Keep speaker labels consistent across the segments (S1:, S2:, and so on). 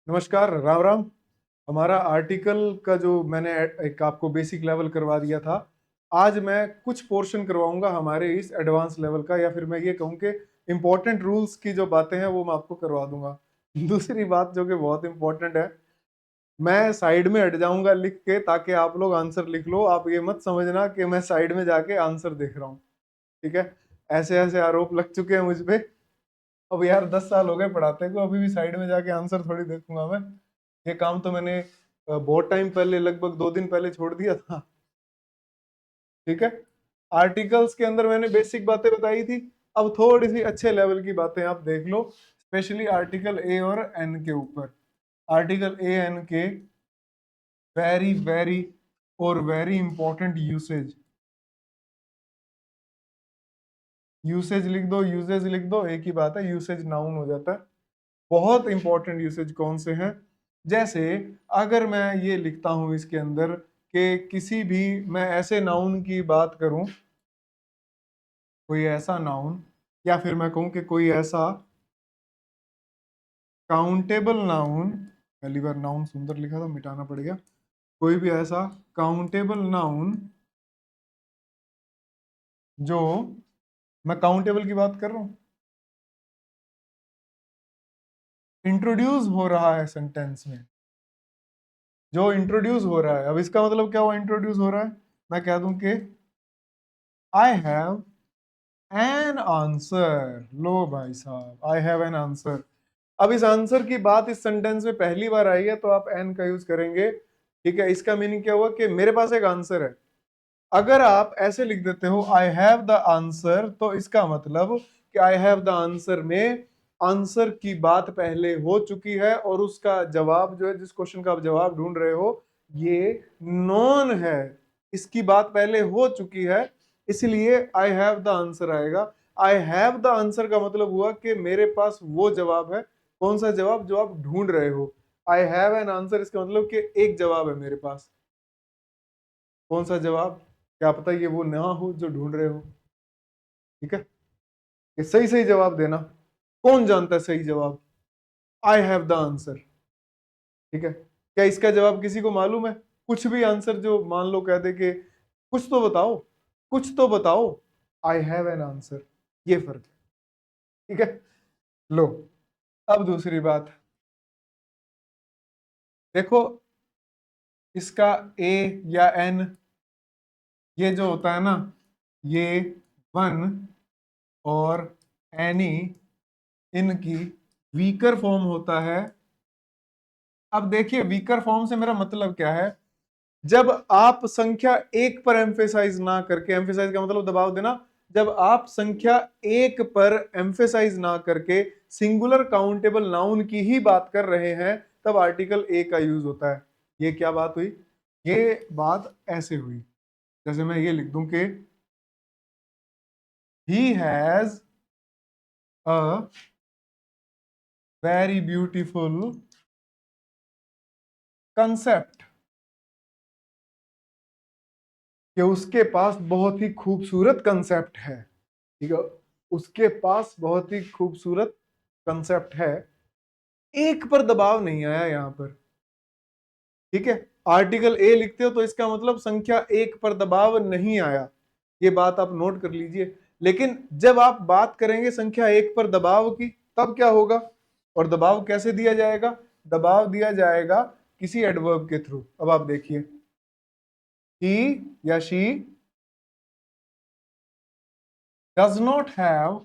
S1: नमस्कार, राम राम। हमारा आर्टिकल का जो मैंने एक आपको बेसिक लेवल करवा दिया था, आज मैं कुछ पोर्शन करवाऊंगा हमारे इस एडवांस लेवल का, या फिर मैं ये कहूँ कि इम्पोर्टेंट रूल्स की जो बातें हैं वो मैं आपको करवा दूंगा। दूसरी बात जो कि बहुत इंपॉर्टेंट है, मैं साइड में हट जाऊंगा लिख के ताकि आप लोग आंसर लिख लो। आप ये मत समझना कि मैं साइड में जाके आंसर देख रहा हूँ, ठीक है? ऐसे ऐसे आरोप लग चुके हैं मुझ पे। अब यार 10 साल हो गए पढ़ाते को, अभी भी साइड में जाके आंसर थोड़ी देखूंगा मैं। ये काम तो मैंने बहुत टाइम पहले, लगभग 2 दिन पहले छोड़ दिया था, ठीक है? आर्टिकल्स के अंदर मैंने बेसिक बातें बताई थी। अब थोड़ी सी अच्छे लेवल की बातें आप देख लो, स्पेशली आर्टिकल ए और एन के ऊपर। आर्टिकल ए एन के वेरी वेरी और वेरी इंपॉर्टेंट यूसेज। यूसेज लिख दो, यूसेज लिख दो, एक ही बात है, यूसेज नाउन हो जाता है। बहुत इंपॉर्टेंट यूसेज कौन से हैं? जैसे अगर मैं ये लिखता हूं इसके अंदर कि किसी भी, मैं ऐसे नाउन की बात करूं, कोई ऐसा नाउन, या फिर मैं कहूं कि कोई ऐसा काउंटेबल नाउन। पहली बार नाउन सुंदर लिखा था, मिटाना पड़ेगा। कोई भी ऐसा काउंटेबल नाउन जो, मैं काउंटेबल की बात कर रहा हूं, इंट्रोड्यूस हो रहा है सेंटेंस में, जो इंट्रोड्यूस हो रहा है। अब इसका मतलब क्या हुआ? इंट्रोड्यूस हो रहा है, मैं कह दूं कि आई हैव एन आंसर। लो भाई साहब, आई हैव एन आंसर। अब इस आंसर की बात इस सेंटेंस में पहली बार आई है तो आप एन का यूज करेंगे, ठीक है? इसका मीनिंग क्या हुआ कि मेरे पास एक आंसर है। अगर आप ऐसे लिख देते हो आई हैव द आंसर, तो इसका मतलब कि आई हैव द आंसर में आंसर की बात पहले हो चुकी है, और उसका जवाब जो है, जिस क्वेश्चन का आप जवाब ढूंढ रहे हो, ये नॉन है। इसकी बात पहले हो चुकी है, इसलिए आई हैव द आंसर आएगा। आई हैव द आंसर का मतलब हुआ कि मेरे पास वो जवाब है। कौन सा जवाब? जो आप ढूंढ रहे हो। आई हैव एन आंसर, इसका मतलब कि एक जवाब है मेरे पास। कौन सा जवाब? क्या पता ये वो ना हो जो ढूंढ रहे हो, ठीक है? ये सही सही जवाब देना। कौन जानता है सही जवाब? आई हैव द आंसर, ठीक है? क्या इसका जवाब किसी को मालूम है? कुछ भी आंसर जो मान लो कह दे कि कुछ तो बताओ, कुछ तो बताओ। आई हैव एन आंसर, ये फर्क है, ठीक है? लो, अब दूसरी बात देखो। इसका ए या एन, ये जो होता है ना, ये वन और एनी, इनकी वीकर फॉर्म होता है। अब देखिए, वीकर फॉर्म से मेरा मतलब क्या है? जब आप संख्या एक पर एम्फेसाइज ना करके, एम्फेसाइज का मतलब दबाव देना, जब आप संख्या एक पर एम्फेसाइज ना करके सिंगुलर काउंटेबल नाउन की ही बात कर रहे हैं, तब आर्टिकल ए का यूज होता है। ये क्या बात हुई? ये बात ऐसे हुई, जैसे मैं ये लिख दूं कि he has a very beautiful concept, कि उसके पास बहुत ही खूबसूरत कंसेप्ट है, ठीक है? उसके पास बहुत ही खूबसूरत कंसेप्ट है। एक पर दबाव नहीं आया यहां पर, ठीक है? आर्टिकल ए लिखते हो तो इसका मतलब संख्या एक पर दबाव नहीं आया, ये बात आप नोट कर लीजिए। लेकिन जब आप बात करेंगे संख्या एक पर दबाव की, तब क्या होगा? और दबाव कैसे दिया जाएगा? दबाव दिया जाएगा किसी एडवर्ब के थ्रू। अब आप देखिए, ही या she does not have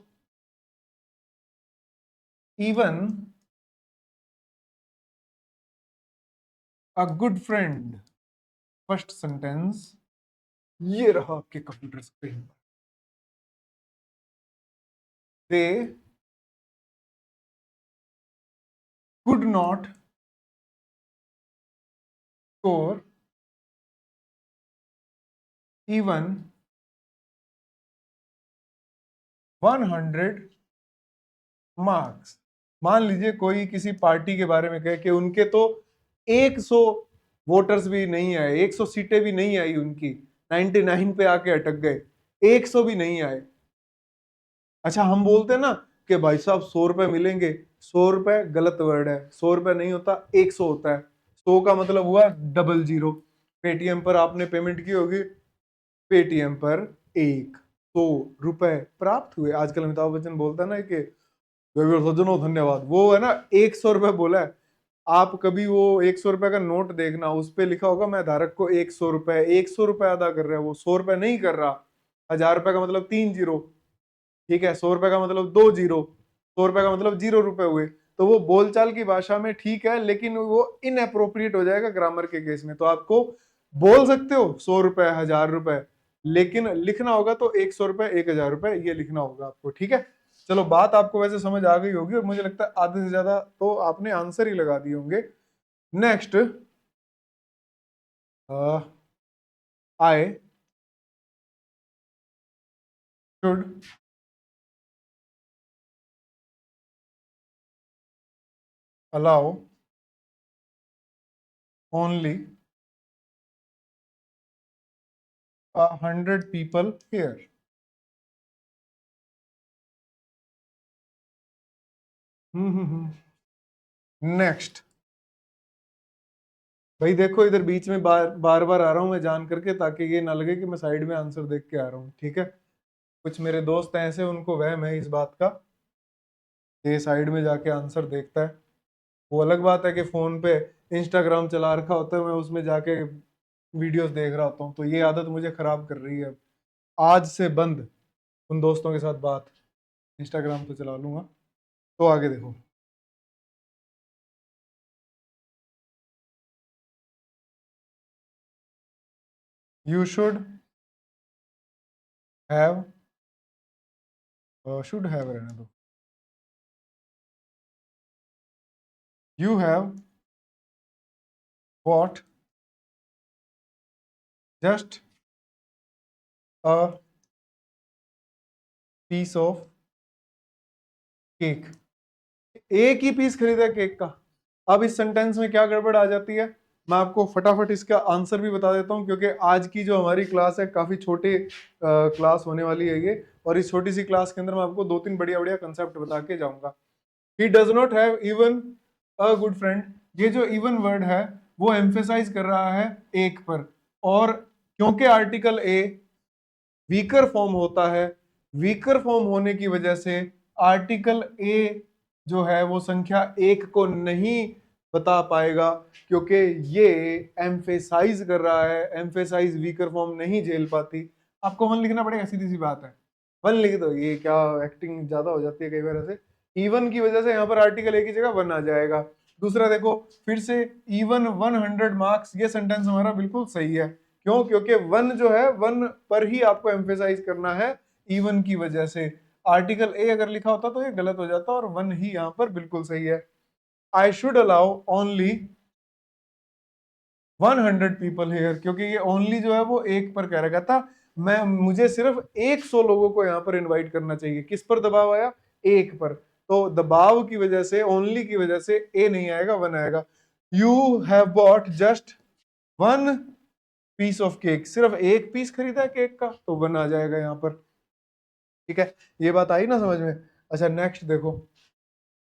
S1: even a good friend. First sentence ये रहा आपके कंप्यूटर स्क्रीन पर। दे could not score even 100 marks. मान लीजिए कोई किसी पार्टी के बारे में कहे कि उनके तो 100 वोटर्स भी नहीं आए, 100 सीटें भी नहीं आई उनकी, 99 पे आके अटक गए, 100 भी नहीं आए। अच्छा, हम बोलते हैं ना कि भाई साहब 100 रुपए मिलेंगे, 100 रुपए गलत वर्ड है, 100 रुपए नहीं होता, 100 होता है। 100 का मतलब हुआ 00। पेटीएम पर आपने पेमेंट की होगी, पेटीएम पर 100 रुपए प्राप्त हुए। आजकल अमिताभ बच्चन बोलता है ना कि सज्जनों धन्यवाद, वो है ना 100 रुपए बोला है। आप कभी वो 100 रुपए का नोट देखना, उस पे लिखा होगा मैं धारक को 100 रुपए, 100 रुपए अदा कर रहा है, वो 100 रुपए नहीं कर रहा। 1000 रुपए का मतलब 3 जीरो, ठीक है, 100 रुपए का मतलब 2 जीरो, 100 रुपए का मतलब 0 रुपए हुए। तो वो बोलचाल की भाषा में ठीक है, लेकिन वो इनअप्रोप्रिएट हो जाएगा ग्रामर के केस में। तो आपको बोल सकते हो 100 रुपए, 1000 रुपए, लेकिन लिखना होगा तो 100 रुपए, 1000 रुपए, ये लिखना होगा आपको, ठीक है। चलो, बात आपको वैसे समझ आ गई होगी, और मुझे लगता है आधे से ज्यादा तो आपने आंसर ही लगा दिए होंगे। Next, I should allow only 100 people here। Next, भाई देखो इधर बीच में बार बार बार आ रहा हूं मैं जान करके, ताकि ये ना लगे कि मैं साइड में आंसर देख के आ रहा हूँ, ठीक है। कुछ मेरे दोस्त हैं ऐसे, उनको वहम है इस बात का, ये साइड में जाके आंसर देखता है। वो अलग बात है कि फोन पे इंस्टाग्राम चला रखा होता है, मैं उसमें जाके वीडियोस देख रहा होता हूँ, तो ये आदत मुझे खराब कर रही है। आज से बंद उन दोस्तों के साथ बात, इंस्टाग्राम तो चला लूंगा। तो आगे देखो, यू हैव शुड हैव रहने दो, you have what just a piece of cake. एक ही पीस खरीदा केक का। अब इस सेंटेंस में क्या गड़बड़ आ जाती है, मैं आपको फटाफट इसका आंसर भी बता देता हूँ, क्योंकि आज की जो हमारी क्लास है काफी छोटी क्लास होने वाली है ये, और इस छोटी सी क्लास के अंदर मैं आपको दो तीन बढ़िया बढ़िया कंसेप्ट बता के जाऊंगा। He does not have even a good friend, ये जो इवन वर्ड है वो एम्फेसाइज कर रहा है एक पर, और क्योंकि आर्टिकल ए वीकर फॉर्म होता है, वीकर फॉर्म होने की वजह से आर्टिकल ए जो है वो संख्या एक को नहीं बता पाएगा, क्योंकि ये एम्फेसाइज कर रहा है, एम्फेसाइज वीकर फॉर्म नहीं झेल पाती। आपको वन लिखना पड़ेगा, सीधी सी बात है, वन लिख दो। ये क्या एक्टिंग ज्यादा हो जाती है कई बार ऐसे, इवन की वजह से यहाँ पर आर्टिकल ए की जगह वन आ जाएगा। दूसरा देखो, फिर से इवन 100 मार्क्स, ये सेंटेंस हमारा बिल्कुल सही है। क्यों? क्योंकि वन जो है, वन पर ही आपको एम्फेसाइज करना है, इवन की वजह से। आर्टिकल ए अगर लिखा होता तो ये गलत हो जाता, और वन ही यहाँ पर बिल्कुल सही है। I should allow only 100 people here, क्योंकि ये ओनली जो है वो एक पर कह रखा था। मुझे सिर्फ 100 लोगों को यहाँ पर इनवाइट करना चाहिए। किस पर दबाव आया? एक पर। तो दबाव की वजह से, ओनली की वजह से ए नहीं आएगा, वन आएगा। You have bought just one piece of cake, सिर्फ एक पीस खरीदा है केक का, तो वन आ जाएगा यहाँ पर, ठीक है। ये बात आई ना समझ में? अच्छा, नेक्स्ट देखो,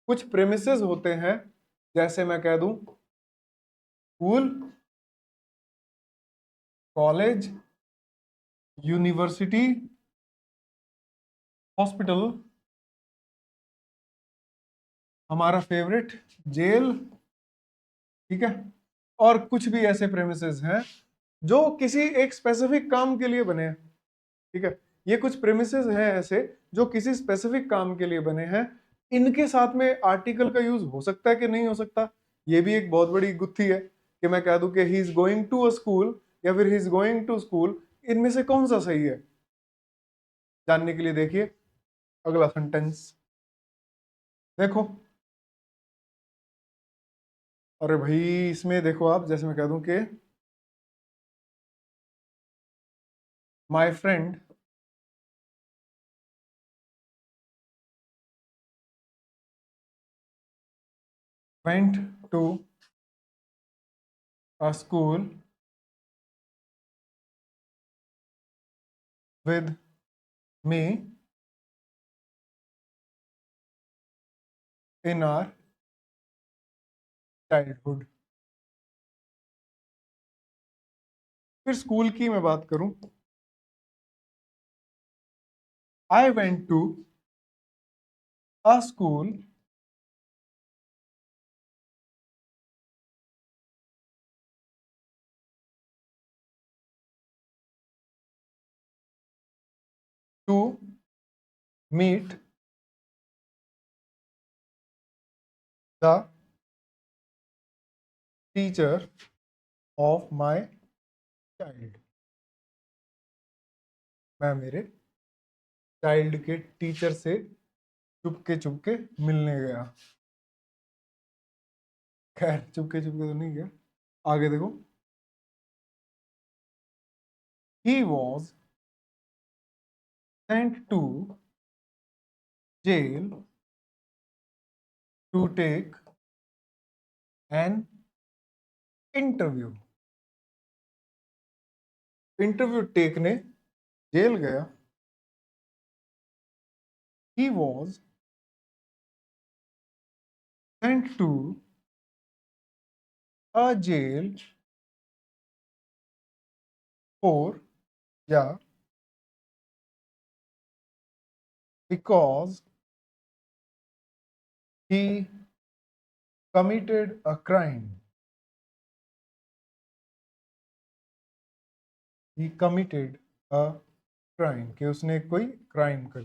S1: कुछ प्रेमिसेस होते हैं, जैसे मैं कह दूं स्कूल, कॉलेज, यूनिवर्सिटी, हॉस्पिटल, हमारा फेवरेट जेल, ठीक है। और कुछ भी ऐसे प्रेमिसेस हैं जो किसी एक स्पेसिफिक काम के लिए बने हैं, ठीक है। ये कुछ प्रेमिसेस हैं ऐसे जो किसी स्पेसिफिक काम के लिए बने हैं। इनके साथ में आर्टिकल का यूज हो सकता है कि नहीं हो सकता, ये भी एक बहुत बड़ी गुत्थी है, कि मैं कह दूं कि he is going to a school या फिर he is going to school, इनमें से कौन सा सही है? जानने के लिए देखिए अगला सेंटेंस, देखो। अरे भाई, इसमें देखो आप, जैसे मैं कह दूं कि my friend went to a school with me in our childhood. फिर स्कूल की मैं बात करूं, I went to a school to meet the teacher of my child. मैं मेरे चाइल्ड के टीचर से चुपके मिलने गया। खैर चुपके तो नहीं गया, आगे देखो। He was sent to jail to take an interview. Interview टेकने जेल गया। He was sent to a jail for, yeah, because he committed a crime. He committed a crime, कि उसने कोई क्राइम कर।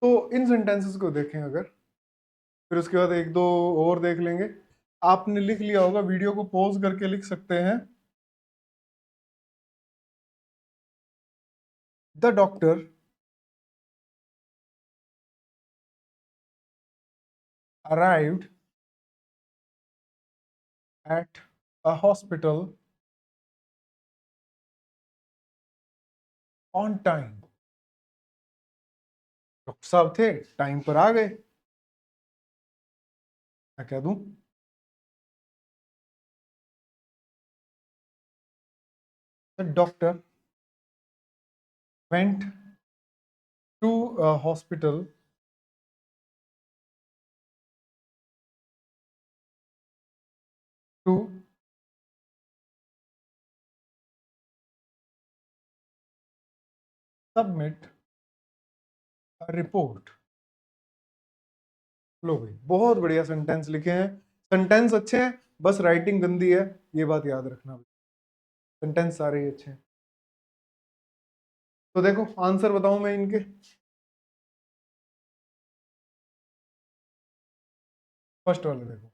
S1: तो इन सेंटेंसेस को देखें अगर, फिर उसके बाद एक दो और देख लेंगे। आपने लिख लिया होगा, वीडियो को पॉज करके लिख सकते हैं। The doctor arrived at a hospital on time. Doctor साहब थे, टाइम पर आ गए। मैं कह दूं, the doctor went to a hospital to submit a report. लो भाई, बहुत बढ़िया सेंटेंस लिखे हैं। सेंटेंस अच्छे हैं, बस राइटिंग गंदी है, ये बात याद रखना। सेंटेंस सारे ही अच्छे हैं। तो देखो आंसर बताऊं मैं इनके। फर्स्ट वाले देखो,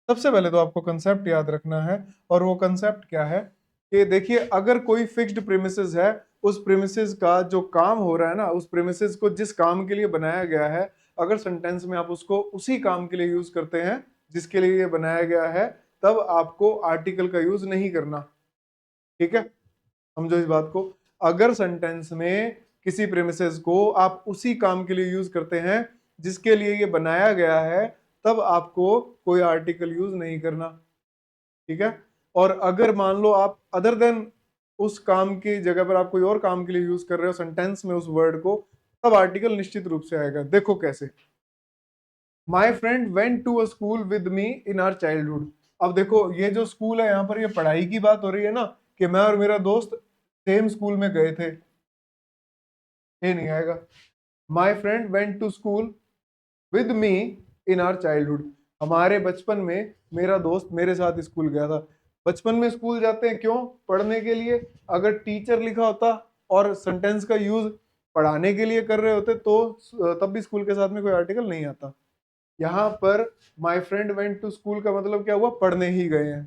S1: सबसे पहले तो आपको कंसेप्ट याद रखना है, और वो कंसेप्ट क्या है कि देखिए, अगर कोई फिक्स्ड प्रेमिसेस है, उस प्रेमिसेस का जो काम हो रहा है ना, उस प्रेमिसेस को जिस काम के लिए बनाया गया है, अगर सेंटेंस में आप उसको उसी काम के लिए यूज करते हैं जिसके लिए ये बनाया गया है, तब आपको आर्टिकल का यूज नहीं करना। ठीक है, समझो इस बात को। अगर सेंटेंस में किसी प्रेमिसेस को आप उसी काम के लिए यूज करते हैं जिसके लिए ये बनाया गया है, तब आपको कोई आर्टिकल यूज नहीं करना। ठीक है, और अगर मान लो आप अदर देन उस काम की जगह पर आप कोई और काम के लिए यूज कर रहे हो सेंटेंस में उस वर्ड को, तब आर्टिकल निश्चित रूप से आएगा। देखो कैसे, my friend went to a school with me in our childhood. अब देखो, ये जो स्कूल है, यहाँ पर ये पढ़ाई की बात हो रही है ना, कि मैं और मेरा दोस्त सेम स्कूल में गए थे, ये नहीं आएगा। My friend went to school with me in our childhood. हमारे बचपन में मेरा दोस्त मेरे साथ स्कूल गया था। बचपन में स्कूल जाते हैं क्यों? पढ़ने के लिए। अगर टीचर लिखा होता और सेंटेंस का यूज पढ़ाने के लिए कर रहे होते तो तब भी स्कूल के साथ में कोई आर्टिकल नहीं आता। यहाँ पर my friend went to school का मतलब क्या हुआ? पढ़ने ही गए हैं।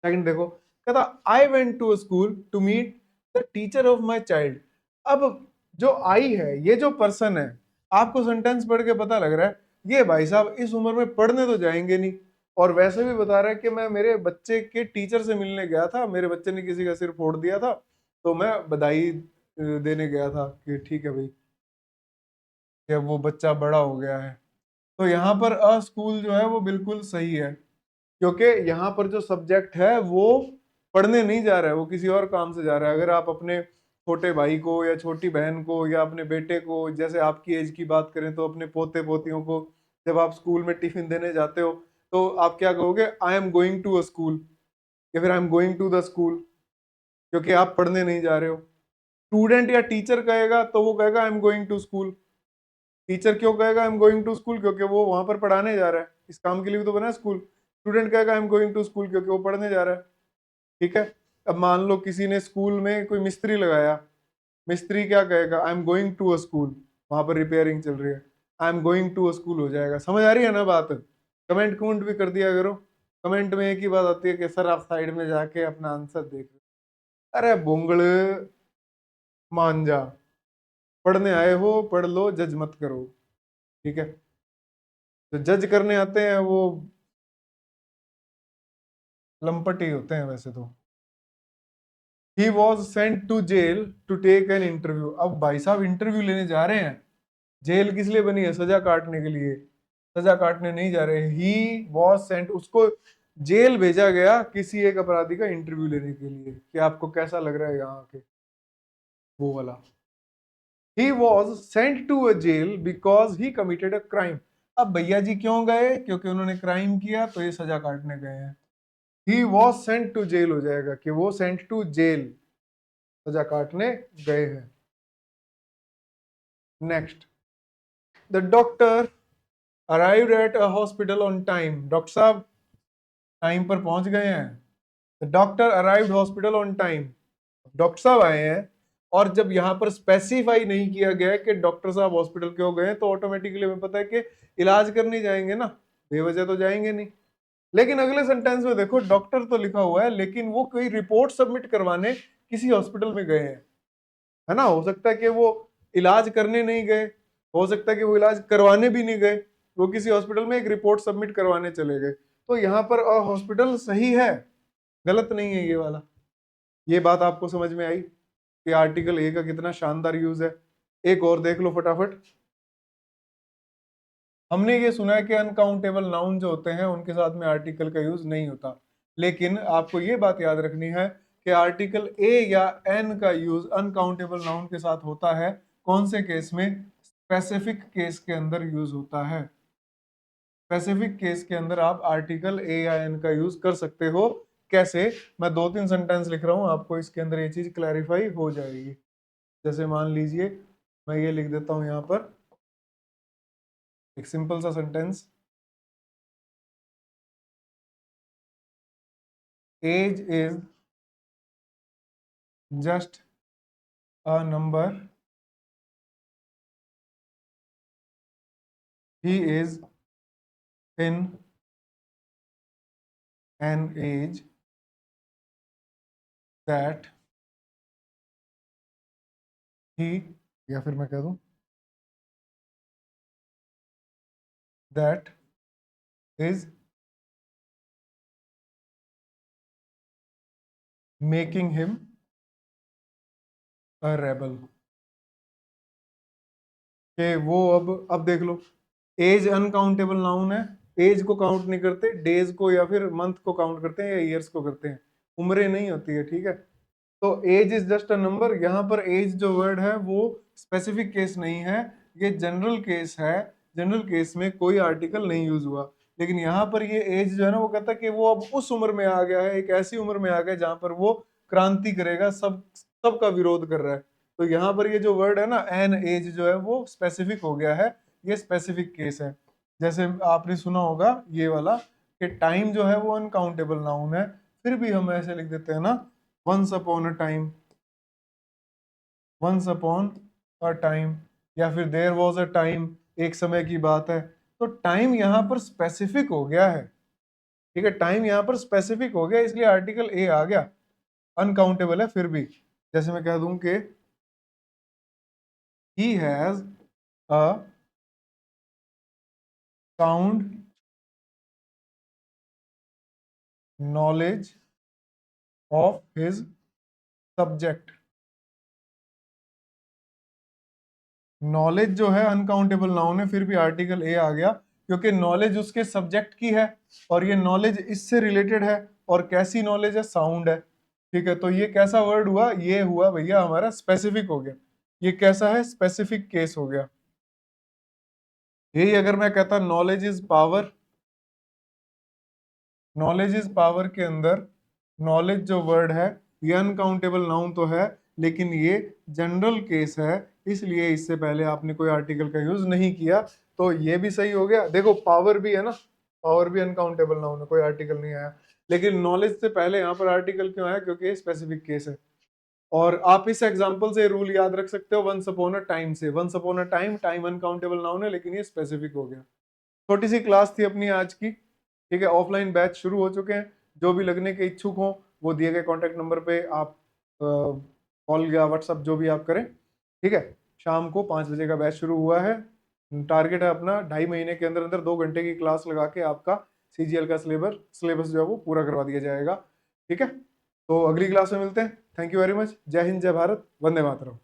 S1: सेकंड देखो, कहता I went to school to meet the teacher of my child. अब जो आई है, ये जो पर्सन है, आपको सेंटेंस पढ़ के पता लग रहा है ये भाई साहब इस उम्र में पढ़ने तो जाएंगे नहीं, और वैसे भी बता रहा है कि मैं मेरे बच्चे के टीचर से मिलने गया था, मेरे बच्चे ने किसी का सिर फोड़ दिया था, तो मैं बधाई देने गया था कि ठीक है भाई, कि अब वो बच्चा बड़ा हो गया है। तो यहाँ पर अ स्कूल जो है वो बिल्कुल सही है, क्योंकि यहाँ पर जो सब्जेक्ट है वो पढ़ने नहीं जा रहा है, वो किसी और काम से जा रहा है। अगर आप अपने छोटे भाई को या छोटी बहन को या अपने बेटे को, जैसे आपकी एज की बात करें तो अपने पोते पोतियों को, जब आप स्कूल में टिफिन देने जाते हो तो आप क्या कहोगे? I am going to a school, या फिर I am going to the school, क्योंकि आप पढ़ने नहीं जा रहे हो। स्टूडेंट या टीचर कहेगा तो वो कहेगा I am going to school. Teacher क्यों कहेगा I am going to school? क्योंकि वो वहां पर पढ़ाने जा रहा है, इस काम के लिए भी तो बना है स्कूल। स्टूडेंट कहेगा I am going to school क्योंकि वो पढ़ने जा रहा है। ठीक है। अब मान लो किसी ने स्कूल में कोई मिस्त्री लगाया, मिस्त्री क्या कहेगा? I am going to a school, वहां पर रिपेयरिंग चल रही है, I am going to a school हो जाएगा। समझ आ रही है ना बात? कमेंट कमेंट भी कर दिया करो। कमेंट में एक ही बात आती है कि सर आप साइड में जाके अपना आंसर देख लो। अरे बोंगड़, मान जा, पढ़ने आए हो पढ़ लो, जज मत करो। ठीक है। जो जज करने आते हैं वो लंपट ही होते हैं वैसे तो। He was sent to jail to take an interview. अब भाई साहब इंटरव्यू लेने जा रहे हैं। जेल किस लिए बनी है? सजा काटने के लिए। सजा काटने नहीं जा रहे। ही वॉज सेंट, उसको जेल भेजा गया किसी एक अपराधी का इंटरव्यू लेने के लिए कि आपको कैसा लग रहा है यहाँ के, वो वाला। He was sent to a jail because he committed a crime. अब भैया जी क्यों गए? क्योंकि उन्होंने क्राइम किया तो ये सजा काटने गए हैं। He was sent to jail हो जाएगा कि वो सेंट टू जेल, सजा काटने गए हैं। Next, the doctor arrived at a hospital on time. Doctor साहब टाइम पर पहुंच गए हैं। The doctor arrived hospital on time. Doctor साहब आए हैं। और जब यहाँ पर स्पेसिफाई नहीं किया गया है कि डॉक्टर साहब हॉस्पिटल क्यों गए, तो ऑटोमेटिकली हमें पता है कि इलाज करने जाएंगे ना, बेवजह तो जाएंगे नहीं। लेकिन अगले सेंटेंस में देखो, डॉक्टर तो लिखा हुआ है लेकिन वो कोई रिपोर्ट सबमिट करवाने किसी हॉस्पिटल में गए हैं, है ना। हो सकता है कि वो इलाज करने नहीं गए, हो सकता है कि वो इलाज करवाने भी नहीं गए, वो किसी हॉस्पिटल में एक रिपोर्ट सबमिट करवाने चले गए। तो यहाँ पर हॉस्पिटल सही है, गलत नहीं है ये वाला। ये बात आपको समझ में आई कि आर्टिकल ए का कितना शानदार यूज है। एक और देख लो फटाफट। हमने ये सुना है कि अनकाउंटेबल नाउन जो होते हैं उनके साथ में आर्टिकल का यूज नहीं होता, लेकिन आपको ये बात याद रखनी है कि आर्टिकल ए या एन का यूज अनकाउंटेबल नाउन के साथ होता है। कौन से केस में? स्पेसिफिक केस के अंदर यूज होता है। स्पेसिफिक केस के अंदर आप आर्टिकल ए या एन का यूज कर सकते हो। कैसे? मैं दो तीन सेंटेंस लिख रहा हूं, आपको इसके अंदर ये चीज क्लैरिफाई हो जाएगी। जैसे मान लीजिए मैं ये लिख देता हूं यहाँ पर एक सिंपल सा sentence, age is just a number, he is in an age that he, या फिर मैं कह दूं that is making him a rebel. कि वो अब देख लो, एज अनकाउंटेबल नाउन है। एज को काउंट नहीं करते, डेज को या फिर मंथ को काउंट करते हैं या ईयर्स को करते हैं, उम्रें नहीं होती है। ठीक है। तो age is just a number. यहाँ पर एज जो वर्ड है वो स्पेसिफिक केस नहीं है, ये जनरल केस है। जनरल केस में कोई आर्टिकल नहीं यूज हुआ, लेकिन यहाँ पर ये एज जो है ना, वो कहता है कि वो अब उस उम्र में आ गया है, एक ऐसी उम्र में आ गया जहां पर वो क्रांति करेगा, सबका विरोध कर रहा है। तो यहाँ पर ये जो वर्ड है ना एन एज जो है वो स्पेसिफिक हो गया है, ये स्पेसिफिक केस है। जैसे आपने सुना होगा ये वाला कि टाइम जो है वो अनकाउंटेबल नाउन है, फिर भी हम ऐसे लिख देते हैं ना, once upon a time, once upon a time, या फिर देयर वॉज अ टाइम, एक समय की बात है। तो टाइम यहाँ पर स्पेसिफिक हो गया है। ठीक है, टाइम यहाँ पर स्पेसिफिक हो गया, इसलिए आर्टिकल ए आ गया। अनकाउंटेबल है फिर भी। जैसे मैं कह दूं कि he has a sound knowledge of his subject. Knowledge जो है अनकाउंटेबल नाउन है, फिर भी आर्टिकल ए आ गया क्योंकि नॉलेज उसके सब्जेक्ट की है और ये नॉलेज इससे रिलेटेड है। और कैसी नॉलेज है? साउंड है। ठीक है, तो ये कैसा वर्ड हुआ, ये हुआ भैया हमारा स्पेसिफिक हो गया। ये कैसा है, स्पेसिफिक केस हो गया। यही अगर मैं कहता knowledge is power, knowledge is power के अंदर नॉलेज जो वर्ड है ये अनकाउंटेबल नाउन तो है, लेकिन ये जनरल केस है, इसलिए इससे पहले आपने कोई आर्टिकल का यूज नहीं किया, तो ये भी सही हो गया। देखो पावर भी है ना, पावर भी अनकाउंटेबल नाउन है, कोई आर्टिकल नहीं आया, लेकिन नॉलेज से पहले यहाँ पर आर्टिकल क्यों आया, क्योंकि ये स्पेसिफिक केस है। और आप इस एग्जांपल से रूल याद रख सकते हो, वंस अपॉन अ टाइम से। Once upon a time, time uncountable noun है लेकिन ये स्पेसिफिक हो गया। छोटी सी क्लास थी अपनी आज की, ठीक है। ऑफलाइन बैच शुरू हो चुके हैं, जो भी लगने के इच्छुक हो वो दिए गए कॉन्टैक्ट नंबर पे आप कॉल या व्हाट्सअप जो भी आप करें, ठीक है। शाम को 5 बजे का बैच शुरू हुआ है। टारगेट है अपना 2.5 महीने के अंदर अंदर 2 घंटे की क्लास लगा के आपका सीजीएल का सिलेबस जो है वो पूरा करवा दिया जाएगा, ठीक है। तो अगली क्लास में मिलते हैं। Thank you very much. जय हिंद, जय भारत, वंदे मातरम।